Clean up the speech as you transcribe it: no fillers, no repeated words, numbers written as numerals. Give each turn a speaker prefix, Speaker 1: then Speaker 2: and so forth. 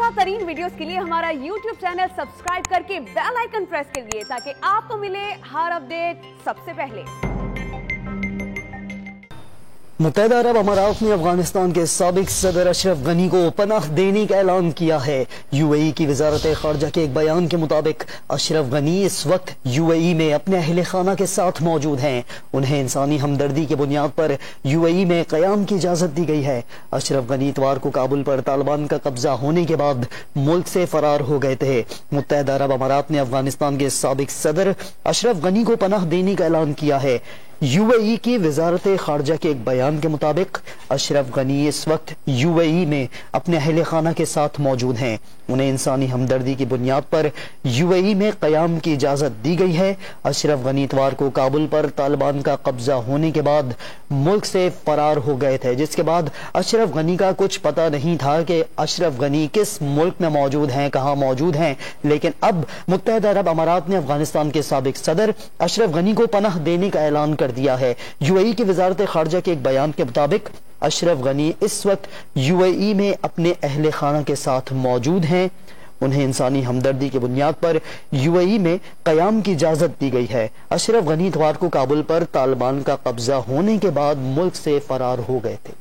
Speaker 1: ताज़ा तरीन वीडियोस के लिए हमारा यूट्यूब चैनल सब्सक्राइब करके बेल आइकन प्रेस करिए ताकि आपको मिले हर अपडेट सबसे पहले।
Speaker 2: मुत्तहिदा अरब अमारात ने अफगानिस्तान के साबिक सदर अशरफ गनी को पनाह देने का ऐलान किया है। यूएई की वजारत खारजा के एक बयान के मुताबिक अशरफ गनी इस वक्त यूएई में अपने अहले खाना के साथ मौजूद हैं। उन्हें इंसानी हमदर्दी की बुनियाद पर यूएई में क़याम की इजाज़त दी गई है। अशरफ गनी इतवार को काबुल पर तालिबान का कब्जा होने के बाद मुल्क से फरार हो गए थे। मुत्तहिदा अरब अमारात ने अफगानिस्तान के साबिक सदर अशरफ गनी को पनाह देने का ऐलान किया है। यूएई की वजारत खारजा के एक बयान के मुताबिक अशरफ गनी इस वक्त यूएई में अपने अहले खाना के साथ मौजूद हैं। उन्हें इंसानी हमदर्दी की बुनियाद पर यूएई में क़याम की इजाज़त दी गई है। अशरफ गनी इतवार को काबुल पर तालिबान का कब्जा होने के बाद मुल्क से फरार हो गए थे, जिसके बाद अशरफ गनी का कुछ पता नहीं था कि अशरफ गनी किस मुल्क में मौजूद हैं, कहाँ मौजूद हैं। लेकिन अब मुत्तहिदा अरब अमारात ने अफगानिस्तान के साबिक सदर अशरफ गनी को पनाह देने का ऐलान कर दिया है। यूएई की वजारत खारजा के एक बयान के मुताबिक अशरफ गनी इस वक्त यूएई में अपने अहले खाना के साथ मौजूद हैं। उन्हें इंसानी हमदर्दी की बुनियाद पर यूएई में क़याम की इजाज़त दी गई है। अशरफ गनी इतवार को काबुल पर तालिबान का कब्जा होने के बाद मुल्क से फरार हो गए थे।